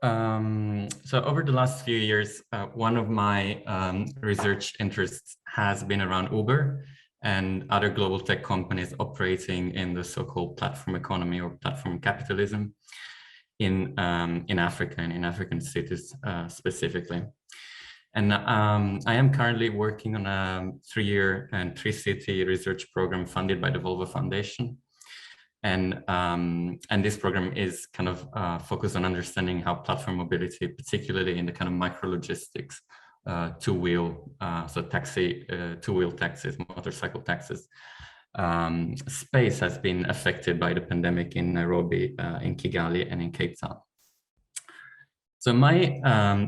So over the last few years, one of my research interests has been around Uber and other global tech companies operating in the so-called platform economy or platform capitalism in Africa and in African cities specifically. And I am currently working on a 3-year and 3-city research program funded by the Volvo Foundation. And this program is kind of focused on understanding how platform mobility, particularly in the kind of micro logistics, two-wheel, so taxi, two-wheel taxis, motorcycle taxis, space has been affected by the pandemic in Nairobi, in Kigali, and in Cape Town. So my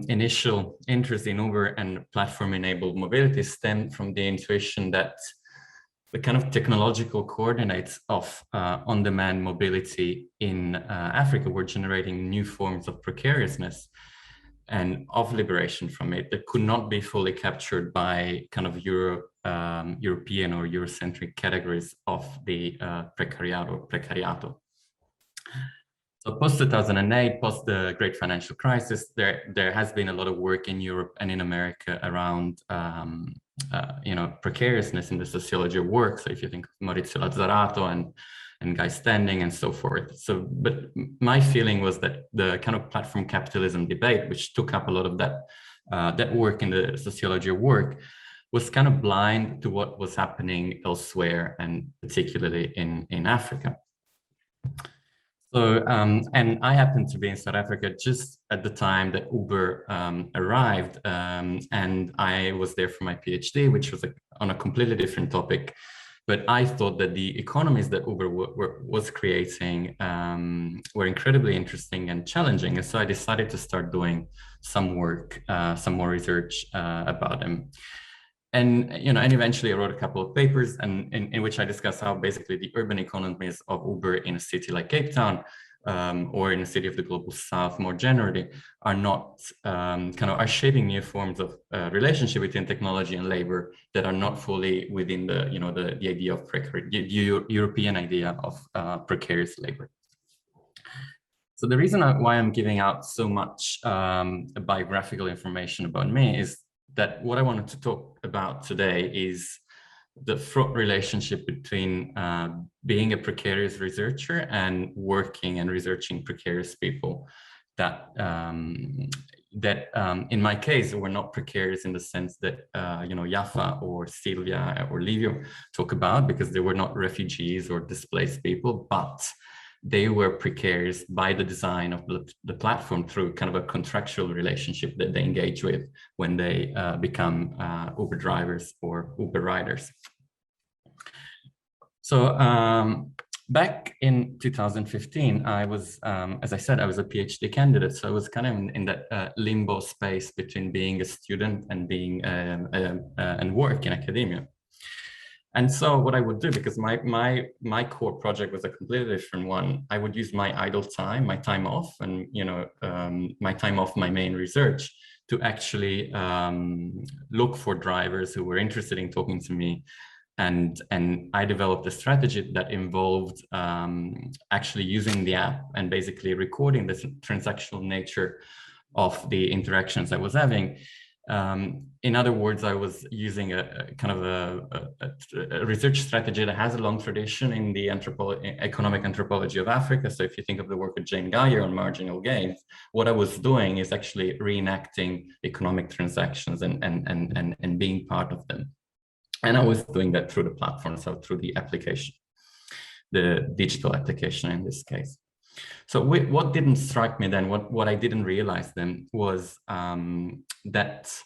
initial interest in Uber and platform-enabled mobility stemmed from the intuition that the kind of technological coordinates of on-demand mobility in Africa were generating new forms of precariousness and of liberation from it that could not be fully captured by kind of European or Eurocentric categories of the precariato. So post-2008, post the great financial crisis, there has been a lot of work in Europe and in America around precariousness in the sociology of work. So if you think of Maurizio Lazzarato and Guy Standing and so forth. So, but my feeling was that the kind of platform capitalism debate, which took up a lot of that work in the sociology of work, was kind of blind to what was happening elsewhere, and particularly in Africa. So, and I happened to be in South Africa just at the time that Uber arrived, and I was there for my PhD, which was on a completely different topic. But I thought that the economies that Uber was creating were incredibly interesting and challenging. And so I decided to start doing some work, some more research about them. And eventually I wrote a couple of papers in which I discuss how basically the urban economies of Uber in a city like Cape Town or in a city of the global south more generally are not are shaping new forms of relationship between technology and labor that are not fully within the the idea of the European idea of precarious labor. So the reason why I'm giving out so much biographical information about me is that what I wanted to talk about today is the fraught relationship between being a precarious researcher and working and researching precarious people that in my case were not precarious in the sense that Yafa or Silvia or Livio talk about, because they were not refugees or displaced people, but they were precarious by the design of the platform through kind of a contractual relationship that they engage with when they become Uber drivers or Uber riders. So back in 2015, I was, as I said, I was a PhD candidate. So I was kind of in that limbo space between being a student and being and work in academia. And so what I would do, because my core project was a completely different one, I would use my idle time, my time off, and my time off my main research to actually look for drivers who were interested in talking to me. And I developed a strategy that involved actually using the app and basically recording the transactional nature of the interactions I was having. In other words, I was using a kind of a research strategy that has a long tradition in the economic anthropology of Africa. So if you think of the work of Jane Gallia on marginal gains, what I was doing is actually reenacting economic transactions and being part of them. And I was doing that through the platform, so through the application, the digital application in this case. So what didn't strike me then, what I didn't realize then was that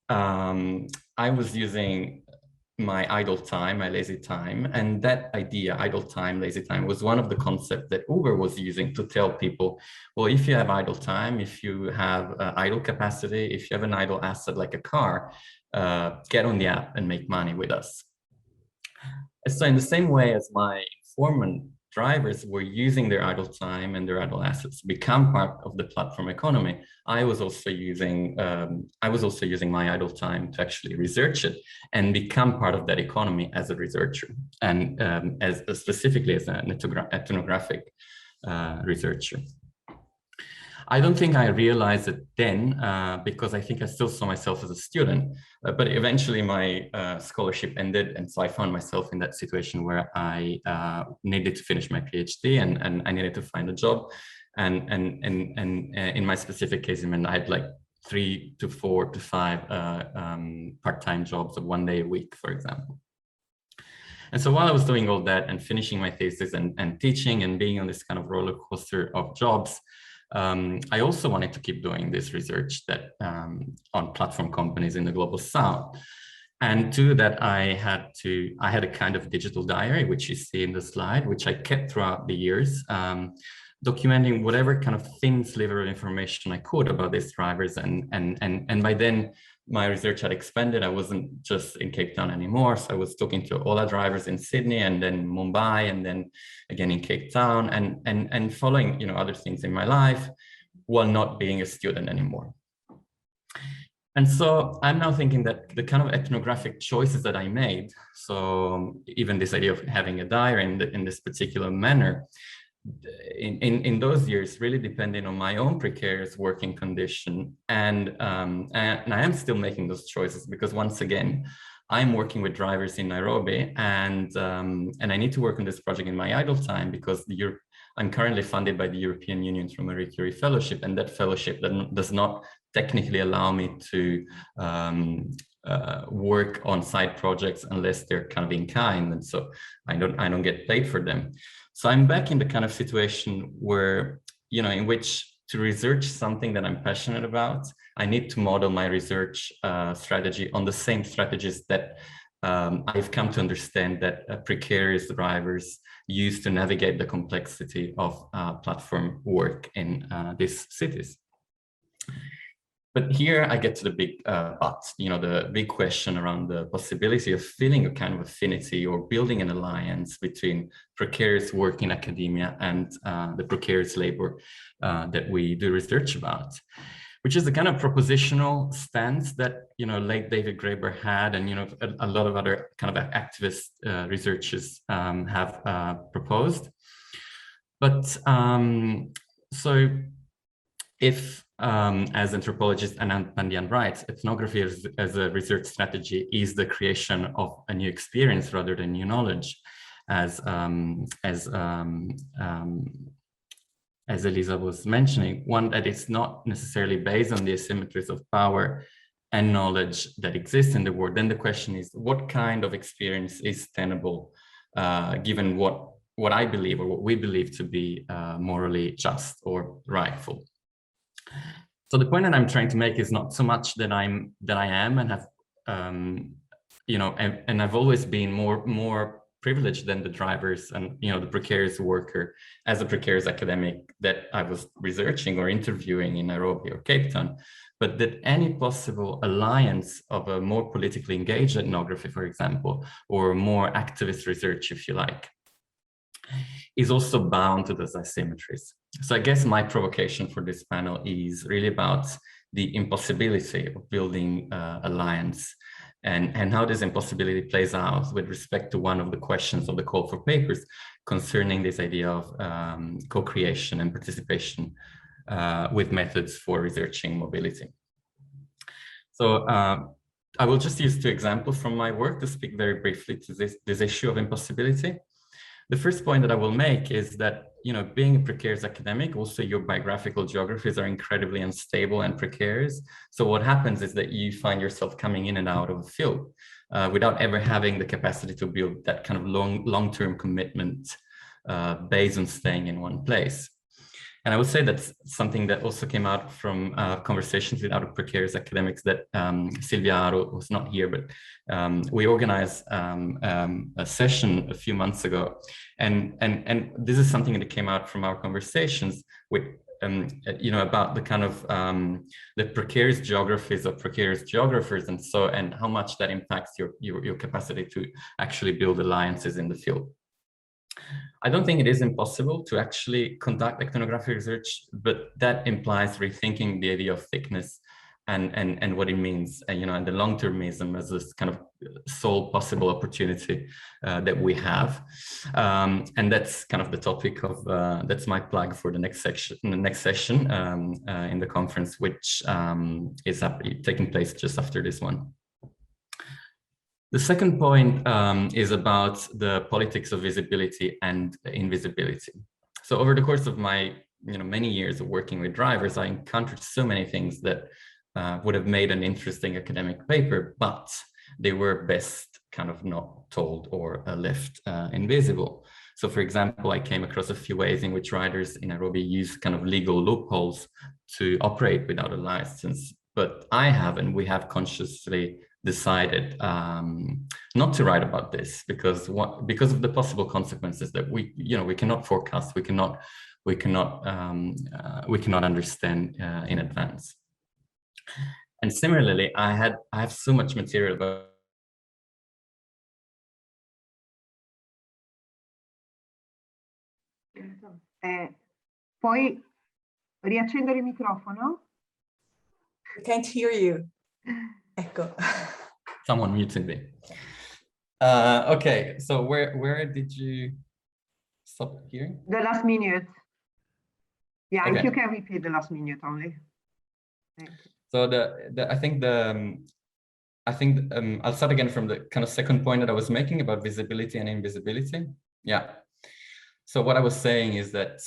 I was using my idle time, my lazy time, and that idea, idle time, lazy time, was one of the concepts that Uber was using to tell people, well, if you have idle time, if you have idle capacity, if you have an idle asset like a car, get on the app and make money with us. So in the same way as my informant drivers were using their idle time and their idle assets to become part of the platform economy, I was also using my idle time to actually research it and become part of that economy as a researcher, and specifically as an ethnographic researcher. I don't think I realized it then because I think I still saw myself as a student, but eventually my scholarship ended. And so I found myself in that situation where I needed to finish my PhD and I needed to find a job. And in my specific case, I mean, I had like 3 to 4 to 5 part-time jobs of 1 day a week, for example. And so while I was doing all that and finishing my thesis and teaching and being on this kind of roller coaster of jobs, I also wanted to keep doing this research that on platform companies in the global south. And to that, I had a kind of digital diary, which you see in the slide, which I kept throughout the years, documenting whatever kind of thin sliver of information I could about these drivers. And by then, my research had expanded. I wasn't just in Cape Town anymore. So I was talking to Ola drivers in Sydney and then Mumbai and then again in Cape Town and following, you know, other things in my life while not being a student anymore. And so I'm now thinking that the kind of ethnographic choices that I made, so even this idea of having a diary in this particular manner, in those years, really depending on my own precarious working condition. And I am still making those choices because once again, I'm working with drivers in Nairobi and I need to work on this project in my idle time because I'm currently funded by the European Union through Marie Curie Fellowship, and that fellowship does not technically allow me to work on side projects unless they're kind of in kind, and so I don't get paid for them. So I'm back in the kind of situation where, you know, in which to research something that I'm passionate about, I need to model my research strategy on the same strategies that I've come to understand that precarious drivers use to navigate the complexity of platform work in these cities. But here I get to the big but, you know, the big question around the possibility of feeling a kind of affinity or building an alliance between precarious work in academia and the precarious labor that we do research about, which is the kind of propositional stance that, you know, late David Graeber had, and, you know, a lot of other kind of activist researchers have proposed. But so if, as anthropologist Anand Pandian writes, ethnography as a research strategy is the creation of a new experience rather than new knowledge, as Elisa was mentioning, one that is not necessarily based on the asymmetries of power and knowledge that exist in the world, then the question is, what kind of experience is tenable, given what I believe or what we believe to be morally just or rightful? So the point that I'm trying to make is not so much that I am and have, you know, and I've always been more privileged than the drivers and, you know, the precarious worker as a precarious academic that I was researching or interviewing in Nairobi or Cape Town, but that any possible alliance of a more politically engaged ethnography, for example, or more activist research, if you like, is also bound to those asymmetries. So I guess my provocation for this panel is really about the impossibility of building alliance and how this impossibility plays out with respect to one of the questions of the call for papers concerning this idea of co-creation and participation with methods for researching mobility. So I will just use 2 examples from my work to speak very briefly to this issue of impossibility. The first point that I will make is that, you know, being a precarious academic, also your biographical geographies are incredibly unstable and precarious. So what happens is that you find yourself coming in and out of a field without ever having the capacity to build that kind of long-term commitment based on staying in one place. And I would say that's something that also came out from conversations with other precarious academics that Silvia was not here, but we organized a session a few months ago. And this is something that came out from our conversations with, you know, about the kind of the precarious geographies of precarious geographers and how much that impacts your capacity to actually build alliances in the field. I don't think it is impossible to actually conduct ethnographic research, but that implies rethinking the idea of thickness and what it means, you know, and the long-termism as this kind of sole possible opportunity that we have. And that's kind of the topic of, that's my plug for the next section, in the conference, which is taking place just after this one. The second point is about the politics of visibility and invisibility. So over the course of my many years of working with drivers, I encountered so many things that would have made an interesting academic paper, but they were best kind of not told or left invisible. So for example, I came across a few ways in which riders in Nairobi use kind of legal loopholes to operate without a license, but we have consciously decided not to write about this because of the possible consequences that we cannot forecast, we cannot understand in advance. And similarly, I have so much material about Puoi riaccendere il microfono? I can't hear you. Ecco. Someone muted me. Okay, so where did you stop hearing? The last minute. Yeah, okay. If you can repeat the last minute only. Thank you. So I think I'll start again from the kind of second point that I was making about visibility and invisibility. Yeah. So what I was saying is that,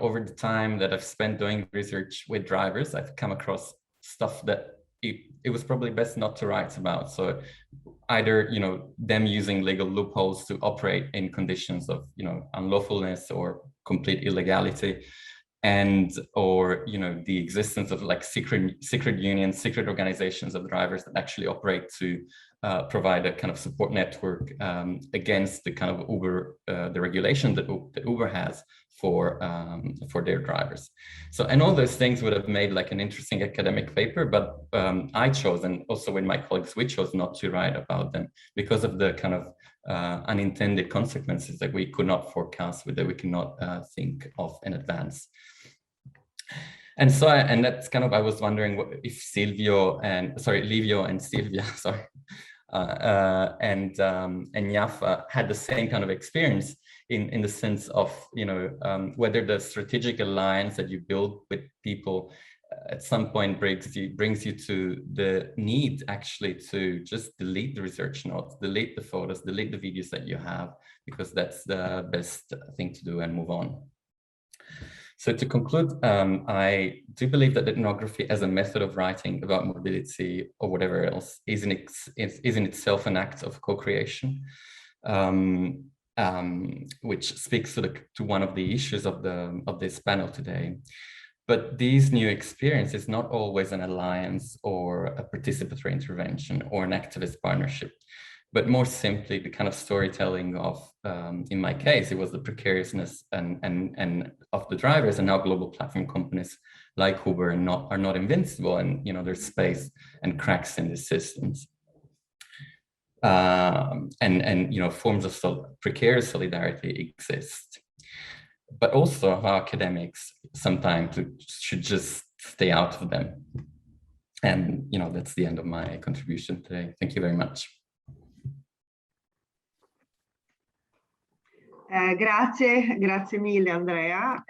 over the time that I've spent doing research with drivers, I've come across stuff that it was probably best not to write about. So either, them using legal loopholes to operate in conditions of, unlawfulness or complete illegality, or the existence of like secret unions, secret organizations of drivers that actually operate to provide a kind of support network against the kind of Uber, the regulation that Uber has for their drivers. So, and all those things would have made like an interesting academic paper, but I chose, and also with my colleagues, we chose not to write about them because of the kind of unintended consequences that we could not forecast, that we cannot think of in advance. And so, and that's kind of, I was wondering if Livio and Silvia, sorry, and Yafa had the same kind of experience in the sense of, whether the strategic alliance that you build with people at some point brings you to the need actually to just delete the research notes, delete the photos, delete the videos that you have, because that's the best thing to do and move on. So to conclude, I do believe that ethnography as a method of writing about mobility or whatever else is in itself an act of co-creation, which speaks to one of the issues of this panel today. But these new experiences not always an alliance or a participatory intervention or an activist partnership, but more simply the kind of storytelling of, in my case, it was the precariousness and of the drivers, and now global platform companies like Uber are not invincible, and there's space and cracks in these systems. And forms of precarious solidarity exist, but also how academics sometimes should just stay out of them. And that's the end of my contribution today. Thank you very much. Grazie mille Andrea.